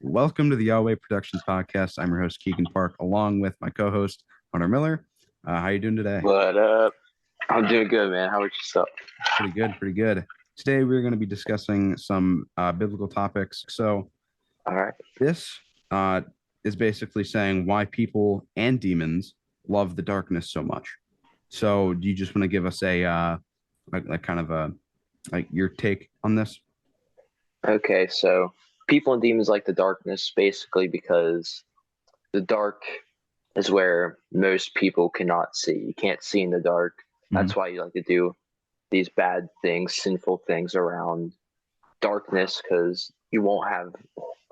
Welcome to the Yahweh Productions podcast. I'm your host Keegan Park, along with my co-host Hunter Miller. How you doing today? What up? I'm doing good, man. How about yourself? Pretty good, pretty good. Today we're going to be discussing some biblical topics. So All right. this is basically saying why people and demons love the darkness so much. So do you just want to give us a your take on this? Okay, so people and demons like the darkness basically because the dark is where most people cannot see. You can't see in the dark. Mhm. That's why you like to do these bad things, sinful things around darkness because you won't have,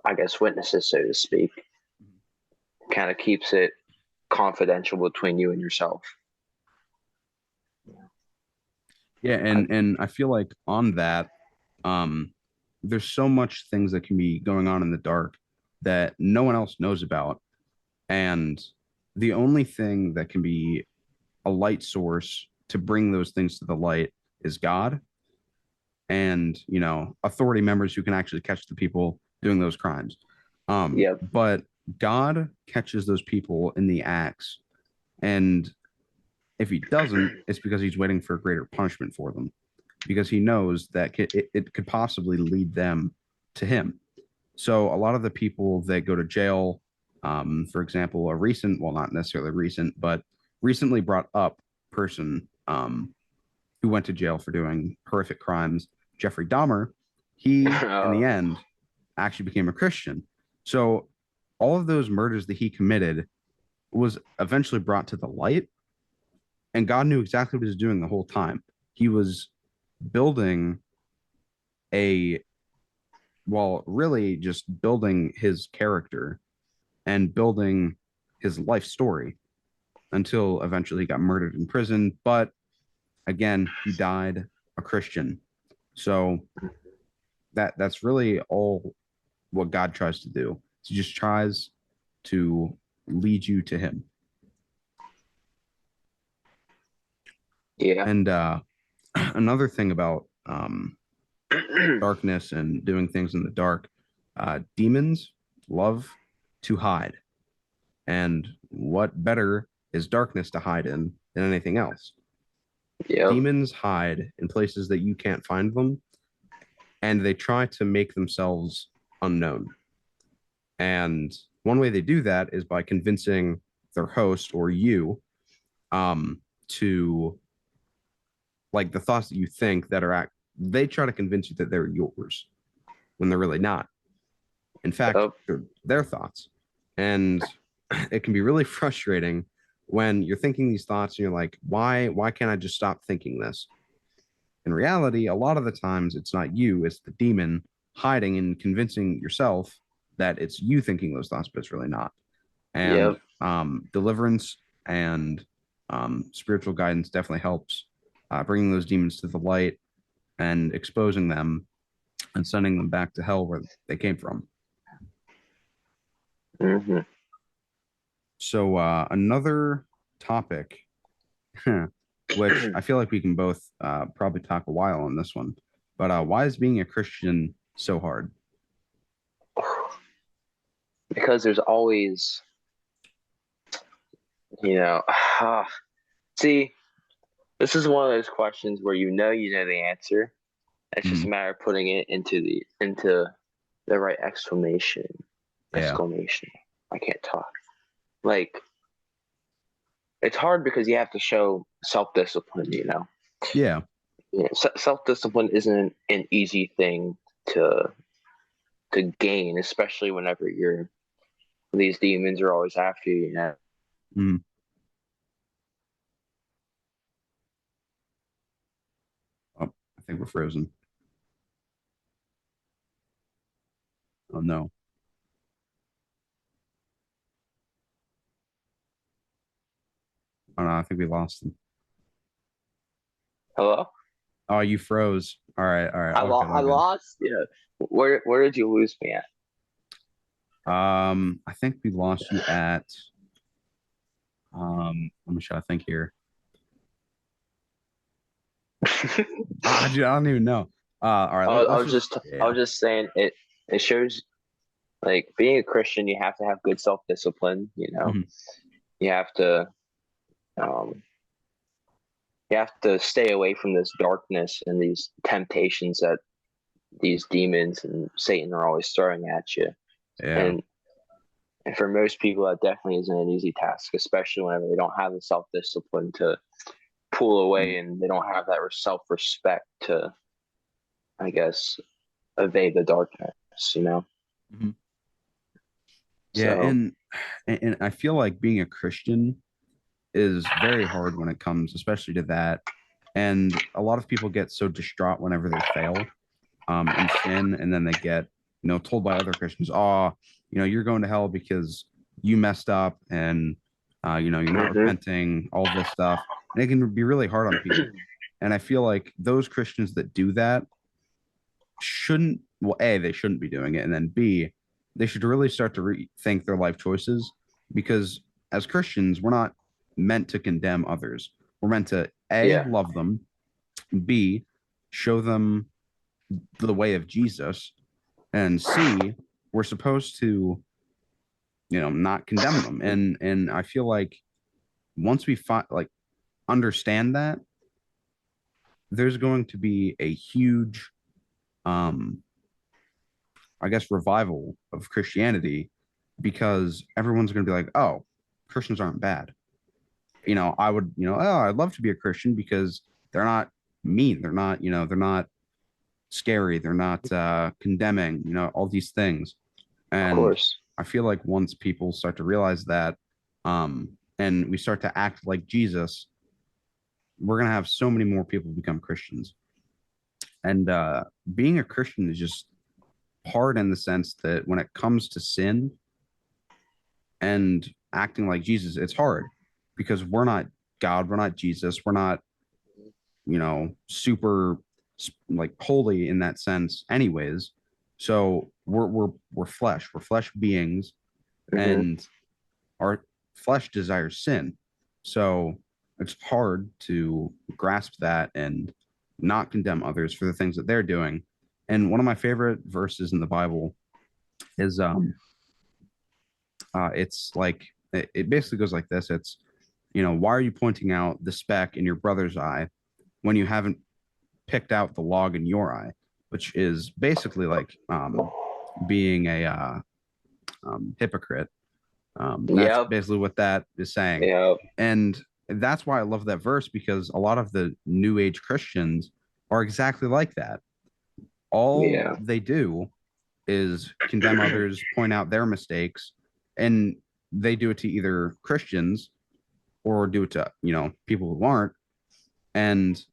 I guess, witnesses, so to speak. Kind of keeps it confidential between you and yourself. Yeah, and I feel like on that, um, there's so much things that can be going on in the dark that no one else knows about. And the only thing that can be a light source to bring those things to the light is God and, authority members who can actually catch the people doing those crimes. Yep. But God catches those people in the acts. And if he doesn't, it's because he's waiting for greater punishment for them because he knows that it could possibly lead them to him. So a lot of the people that go to jail, for example, well, not necessarily recent, but recently brought up person who went to jail for doing horrific crimes, Jeffrey Dahmer, he, in the end, actually became a Christian. So all of those murders that he committed was eventually brought to the light, and God knew exactly what he was doing the whole time. He was building a really just building his character and building his life story until eventually he got murdered in prison. But again, he died a Christian. So that's really all what God tries to do. He just tries to lead you to him. Yeah. And another thing about darkness and doing things in the dark, demons love to hide. And what better is darkness to hide in than anything else? Yep. Demons hide in places that you can't find them, and they try to make themselves unknown. And one way they do that is by convincing their host or you to like the thoughts that you think that they try to convince you that they're yours when they're really not. In fact, Yep. they're their thoughts. And it can be really frustrating when you're thinking these thoughts and you're like, why can't I just stop thinking this? In reality, a lot of the times it's not you, it's the demon hiding and convincing yourself that it's you thinking those thoughts, but it's really not. And Yep. deliverance and spiritual guidance definitely helps bringing those demons to the light and exposing them and sending them back to hell where they came from. Mm-hmm. So another topic, which I feel like we can both probably talk a while on this one, but why is being a Christian so hard? Because there's always, you know, see, this is one of those questions where you know the answer. It's just a Mhm. matter of putting it into the right Yeah, exclamation. I can't talk. Like it's hard because you have to show self-discipline. yeah, Self-discipline isn't an easy thing to to gain, especially whenever these demons are always after you. mm. Oh, I think we're frozen. Oh no, oh no, I think we lost them. Hello. Oh, you froze. All right, all good, I all good. lost. Yeah. Where did you lose me at? I think we lost you at let me try to think here. I don't even know. All right, I let's was just just I yeah. was just saying it shows like being a Christian, you have to have good self-discipline, you know. Mhm. You have to um you have to stay away from this darkness and these temptations that these demons and Satan are always throwing at you. Yeah. And and for most people that definitely isn't an easy task, especially whenever they don't have the self-discipline to pull Mhm. away and they don't have that self-respect to, I guess, evade the darkness, you know. Mhm. Yeah, So and I feel like being a Christian is very hard when it comes, especially to that. And a lot of people get so distraught whenever they fail, in sin, and then they get, told by other Christians, "Oh, you're going to hell because you messed up, and you're not mhm. repenting, all this stuff," and it can be really hard on people. And I feel like those Christians that do that shouldn't, well, A, they shouldn't be doing it, and then B, they should really start to rethink their life choices, because as Christians, we're not meant to condemn others. We're meant to A, Yeah, love them, B, show them the way of Jesus, and C, we're supposed to, not condemn them. And I feel like once we understand that, there's going to be a huge, um I guess, revival of Christianity, because everyone's going to be like, "Oh, Christians aren't bad." I would, oh, I'd love to be a Christian because they're not mean. They're not, they're not scary. They're not condemning, all these things. of And course. I feel like once people start to realize that, and we start to act like Jesus, we're going to have so many more people become Christians. And being a Christian is just hard in the sense that when it comes to sin and acting like Jesus, it's hard because we're not God, we're not Jesus, we're not, super like holy in that sense, anyways. So we're flesh beings, Hmm. and our flesh desires sin. So it's hard to grasp that and not condemn others for the things that they're doing. And one of my favorite verses in the Bible is it's like it basically goes like this. It's, why are you pointing out the speck in your brother's eye when you haven't picked out the log in your eye? Which is basically like being a hypocrite. That's Yep. basically what that is saying. Yep. And that's why I love that verse, because a lot of the new age Christians are exactly like that. All Yeah. they do is condemn others, point out their mistakes, and they do it to either Christians or do it to, people who aren't. And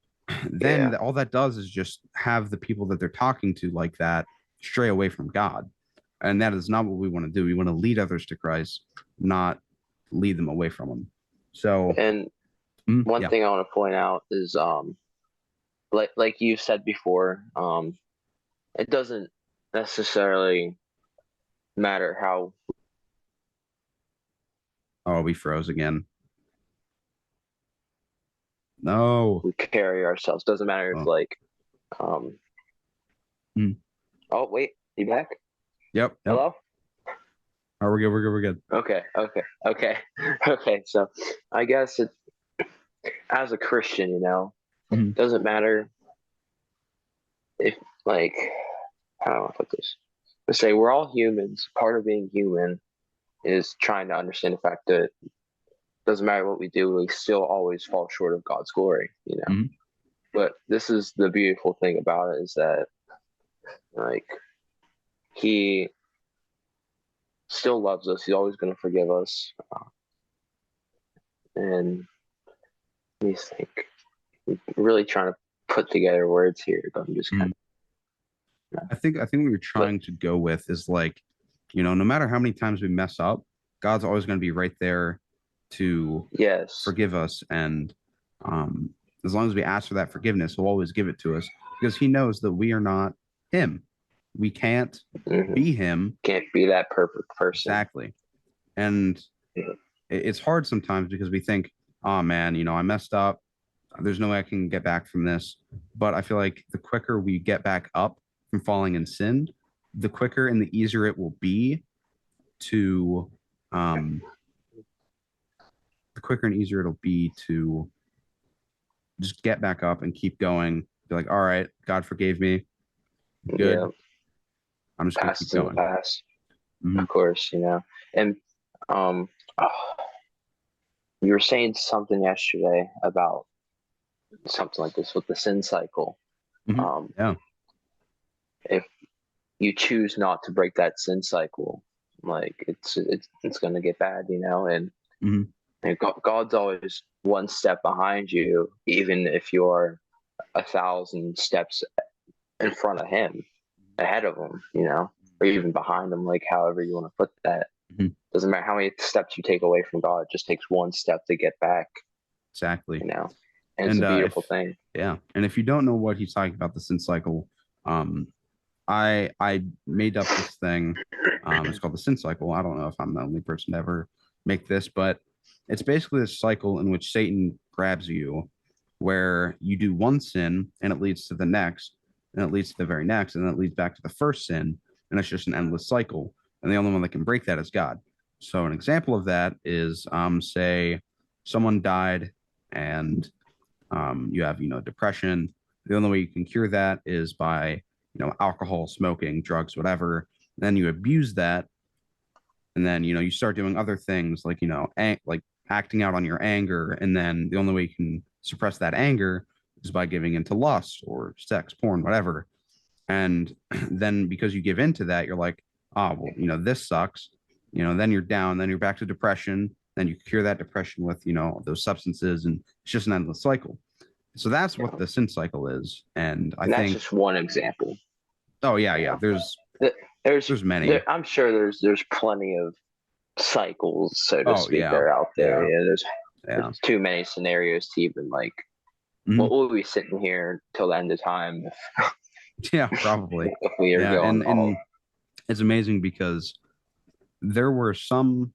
then Yeah. all that does is just have the people that they're talking to like that stray away from God. And that is not what we want to do. We want to lead others to Christ, not lead them away from him. So, And one yeah. thing I want to point out is like you said before, it doesn't necessarily matter how Oh, we froze again. No. we carry ourselves. Doesn't matter if Oh. like um Mm. oh wait, you back? Yep. Yep. Hello? Oh, we're good. We're good. We're good. Okay. Okay. So I guess it as a Christian, Mhm. doesn't matter if like how do I put this? Let's say we're all humans. Part of being human is trying to understand the fact that doesn't matter what we do, we still always fall short of God's glory. Mhm. But this is the beautiful thing about it is that like he still loves us. He's always going to forgive us. And let me think. I'm really trying to put together words here, but I'm just kind Mhm. I think what you're but trying to go with is like, no matter how many times we mess up, God's always going to be right there to yes. forgive us. And um, as long as we ask for that forgiveness, he'll always give it to us, because he knows that we are not him. We can't Hmm. be him. Can't be that perfect person. Exactly. And Yeah. it's hard sometimes because we think, oh man, I messed up. There's no way I can get back from this. But I feel like the quicker we get back up from falling in sin, the quicker and the easier it will be to um the quicker and easier it'll be to just get back up and keep going. Be like, all right, God forgave me. Good. Yeah, I'm just gonna past keep is in the going. past, Hmm. of course, And oh, you were saying something yesterday about something like this with the sin cycle. Hmm. Um, Yeah. if you choose not to break that sin cycle, like it's gonna get bad, Hmm. and God's always one step behind you, even if you're 1,000 steps in front of Him, ahead of Him, or even behind Him, like however you want to put that. Hmm. Doesn't matter how many steps you take away from God; it just takes one step to get back, Exactly. you know. And it's a And beautiful if thing. yeah, and if you don't know what he's talking about, the sin cycle, um, I made up this thing. It's called the sin cycle. I don't know if I'm the only person to ever make this, but it's basically a cycle in which Satan grabs you, where you do one sin and it leads to the next, and it leads to the very next, and then it leads back to the first sin, and it's just an endless cycle. And the only one that can break that is God. So an example of that is, say, someone died, and you have, depression. The only way you can cure that is by, alcohol, smoking, drugs, whatever. Then you abuse that, and then you start doing other things like like acting out on your anger, and then the only way you can suppress that anger is by giving into lust or sex, porn, whatever. And then because you give into that, you're like, oh well, this sucks. Then you're down, then you're back to depression. Then you cure that depression with those substances, and it's just an endless cycle. So that's what the sin cycle is. And I And that's think, just one example. oh yeah, You yeah, know, there's there's many. I'm sure there's plenty of cycles, so to Oh speak, that yeah, are out there. yeah, There's yeah. too many scenarios to even like. Mhm. What will we be sitting here till the end of time Yeah, probably. if we are Yeah, going all? and it's amazing because there were some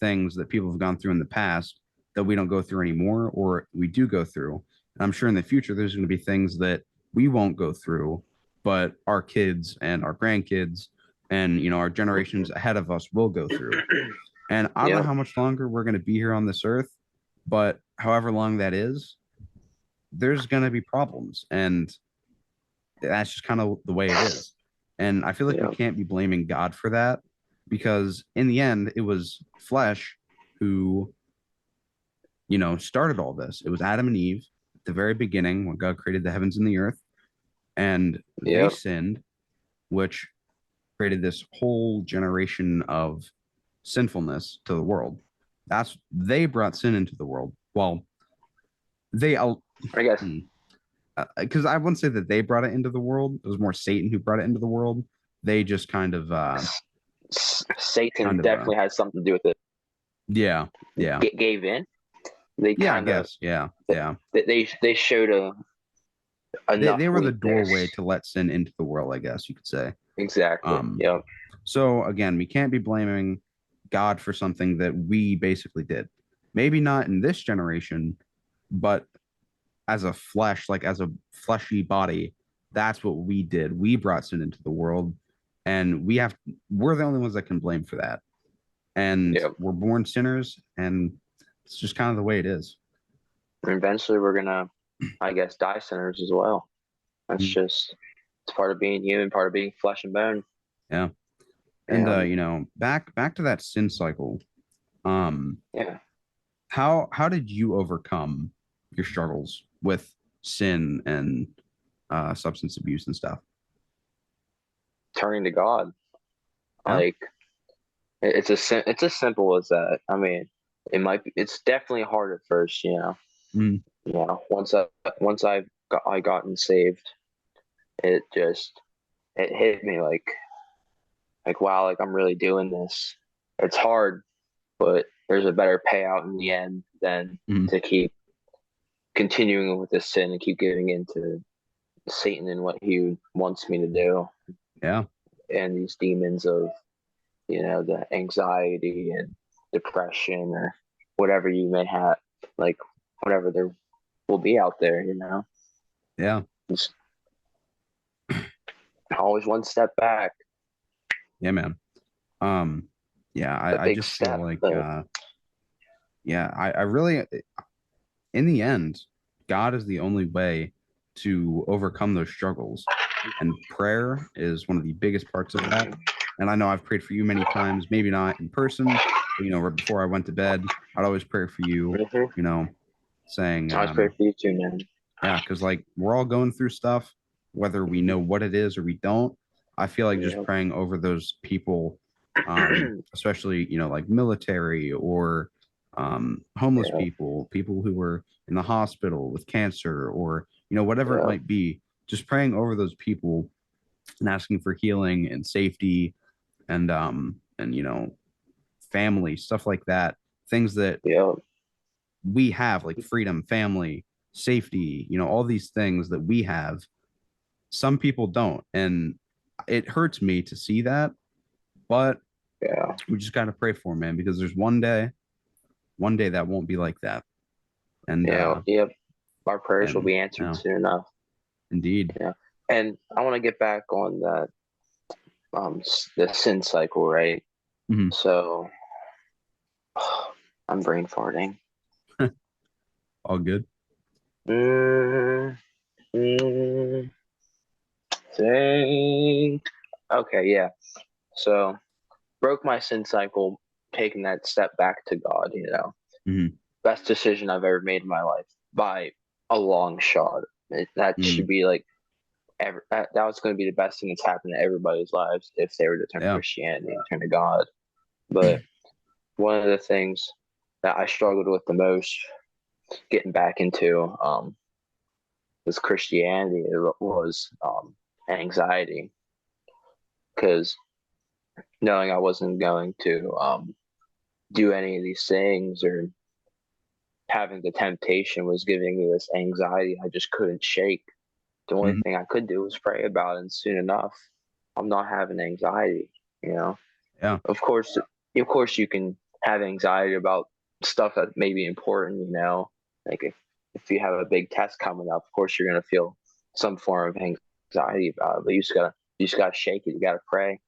things that people have gone through in the past that we don't go through anymore, or we do go through. And I'm sure in the future there's going to be things that we won't go through, but our kids and our grandkids and our generations ahead of us will go through. And I don't know Yeah, how much longer we're going to be here on this earth, but however long that is, there's going to be problems. And that's just kind of the way it is. And I feel like we yeah, can't be blaming God for that because in the end, it was flesh who, started all this. It was Adam and Eve at the very beginning when God created the heavens and the earth, and they yeah, sinned, which created this whole generation of sinfulness to the world. They brought sin into the world. Well, they, I guess because I wouldn't say that they brought it into the world. It was more Satan who brought it into the world. They just Satan kind of, definitely has something to do with it. yeah, yeah, Gave in. They yeah. I kind of guess, yeah, yeah. they showed They enough were the doorway weakness. to let sin into the world, I guess you could say. Exactly. Um, Yeah. so again, we can't be blaming God for something that we basically did. Maybe not in this generation, but as a flesh, like as a fleshy body, that's what we did. We brought sin into the world, and we're the only ones that can blame for that. And Yeah. we're born sinners, and it's just kind of the way it is. And eventually, we're gonna, I guess, die sinners as well. That's Mm. just it's part of being human, part of being flesh and bone. Yeah. And Yeah. back to that sin cycle. Um, Yeah. how did you overcome your struggles with sin and substance abuse and stuff? Turning to God, Yeah. like it's as simple as that. I mean, it's definitely hard at first. Mm. Once I gotten saved, it just it hit me like wow, like I'm really doing this. It's hard, but there's a better payout in the end than Mm. to keep continuing with this sin and keep giving into Satan and what he wants me to do, Yeah. and these demons of the anxiety and depression or whatever you may have, like whatever there will be out there. Yeah. Just always one step back. Yeah, man. Um, yeah, A I big just feel step, like, but yeah, I really, in the end, God is the only way to overcome those struggles. And prayer is one of the biggest parts of that. And I know I've prayed for you many times, maybe not in person, but, right before I went to bed, I'd always pray for you, hmm you know, saying, I was praying for you too, man. yeah, because like we're all going through stuff, whether we know what it is or we don't. I feel like just Yeah. praying over those people, especially, like military or homeless Yeah. people, people who were in the hospital with cancer or, whatever it Yeah. might be, just praying over those people and asking for healing and safety and family, stuff like that. Things that Yeah. we have, like freedom, family, safety, all these things that we have, some people don't. And it hurts me to see that, but Yeah. we just got to pray for 'em, man, because there's one day that won't be like that. And Yep. Our prayers will and be answered yeah, soon enough. indeed. Yeah. And I want to get back on that the sin cycle, right? Mhm. So I'm brain farting. All good. Mm, mm, think. Okay, yeah. So broke my sin cycle, taking that step back to God, Hmm. Best decision I've ever made in my life by a long shot. That Hmm. should be like that was going to be the best thing that's happened to everybody's lives if they were to turn Yeah. Christianity and turn to God. But one of the things that I struggled with the most getting back into was Christianity. It was anxiety because knowing I wasn't going to do any of these things or having the temptation was giving me this anxiety I just couldn't shake. The only Hmm. thing I could do was pray about it, and soon enough, I'm not having anxiety. You know, Yeah. of course, you can have anxiety about stuff that may be important. Like if you have a big test coming up, of course you're gonna feel some form of anxiety about it. But you just gotta shake it. You gotta pray.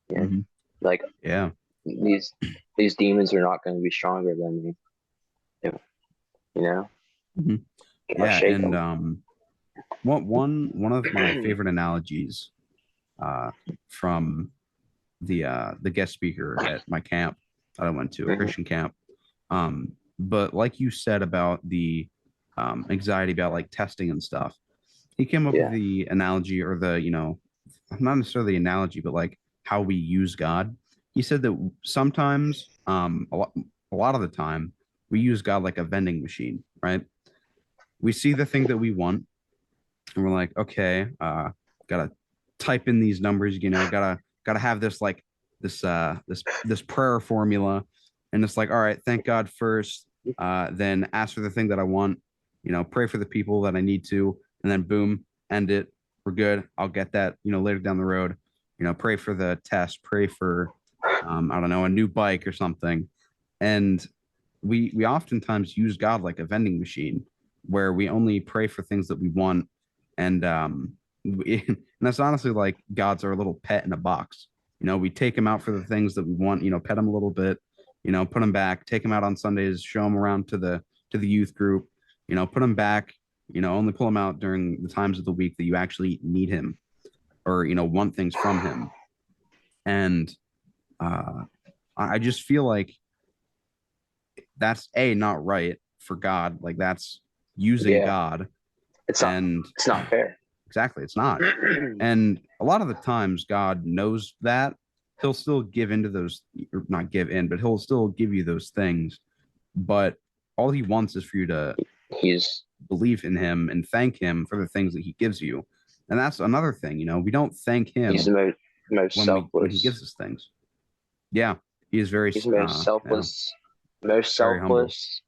And Hmm. like Yeah. these demons are not going to be stronger than me. You know, Hmm. I'll Yeah. shake And them. one of my favorite analogies uh, from the guest speaker at my camp that I went to, a Mhm. Christian camp. But like you said about the anxiety about like testing and stuff, he came up with Yeah, the analogy or not necessarily the analogy, but like how we use God. He said that sometimes, a lot of the time, we use God like a vending machine, right? We see the thing that we want, and we're like, okay, gotta type in these numbers, gotta have this like this prayer formula, and it's like, all right, thank God first, then ask for the thing that I want, pray for the people that I need to, and then boom, end it. We're good. I'll get that, later down the road. Pray for the test, pray for, I don't know, a new bike or something, and we oftentimes use God like a vending machine where we only pray for things that we want, and and that's honestly like God's our little pet in a box. We take him out for the things that we want. Pet him a little bit. Put him back. Take him out on Sundays. Show him around to the youth group. Put him back. Only pull him out during the times of the week that you actually need him or want things from him. And uh, I just feel like that's not right for God. Like that's using yeah. God, It's not. and It's not fair. exactly, it's not. And a lot of the times, God knows that He'll still give into those, or not give in, but He'll still give you those things. But all He wants is for you to he's believe in Him and thank Him for the things that He gives you. And that's another thing. We don't thank he's Him the most when He selfless. gives us things. Yeah, He is very, He's the most yeah, selfless, most very humble. selfless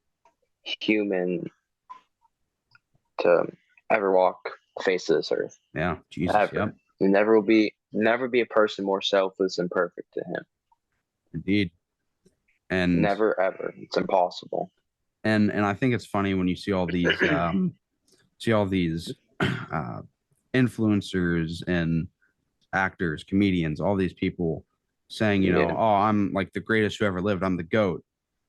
human to ever walk the face of this earth. Yeah, Jesus. Yep, Ever. There never be a person more selfless and perfect than him. indeed. And Never ever. It's impossible. and I think it's funny when you see all these influencers and actors, comedians, all these people saying, Yeah. oh, I'm like the greatest who ever lived. I'm the goat.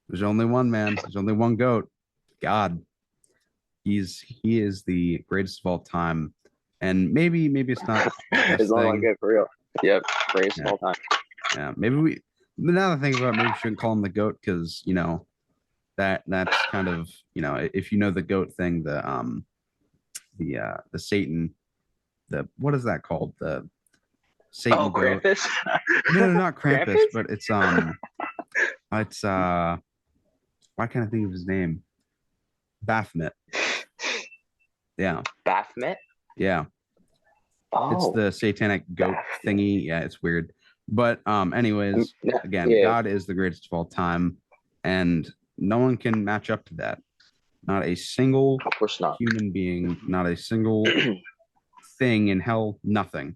There's only one man. There's only one goat. God. He is the greatest of all time. And maybe it's not the It's best only like thing. it for real. Yep. Greatest of Yeah. all time. Yeah. Maybe we now that I think about it, maybe we shouldn't call him the goat because, that's kind of, if you know the goat thing, the Satan, the what is that called? The Oh, Satan goat. Krampus. No, not Krampus, Krampus. but it's why can't I think of his name? Baphomet. Yeah. Baphomet. Yeah. It's Oh. the satanic goat Baphomet. thingy. Yeah, it's weird. But anyways, again, Yeah. God is the greatest of all time, and no one can match up to that. Not a single Of course not. human being, not a single thing in hell, nothing.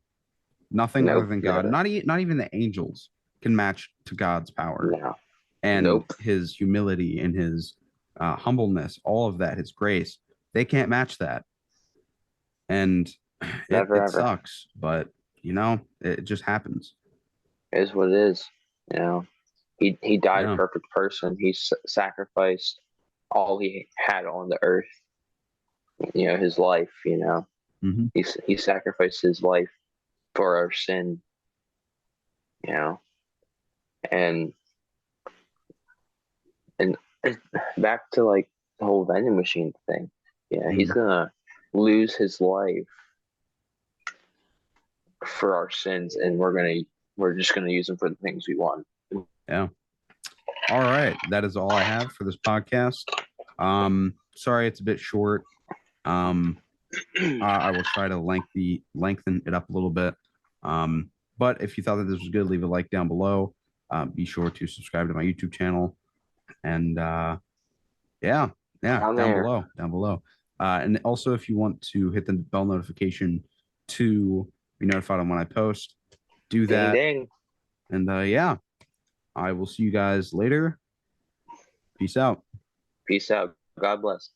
Nothing other Nope. than God. Not even the angels can match to God's power No. and Nope. his humility and his humbleness, all of that, his grace. They can't match that. And Never it ever. sucks, but it just happens. It is what it is. You know. He died Yeah. a perfect person. He sacrificed all he had on the earth. His life. Hmm. He sacrificed his life for our sin. And and back to like the whole vending machine thing. Yeah, he's Hmm. gonna lose his life for our sins, and we're just gonna use them for the things we want. Yeah. All right. That is all I have for this podcast. Sorry it's a bit short. I will try to lengthen it up a little bit. But if you thought that this was good, leave a like down below. Be sure to subscribe to my YouTube channel. And yeah, Down down there. below. And also, if you want to hit the bell notification to be notified on when I post, do Ding that. ding. And yeah, I will see you guys later. Peace out. Peace out. God bless.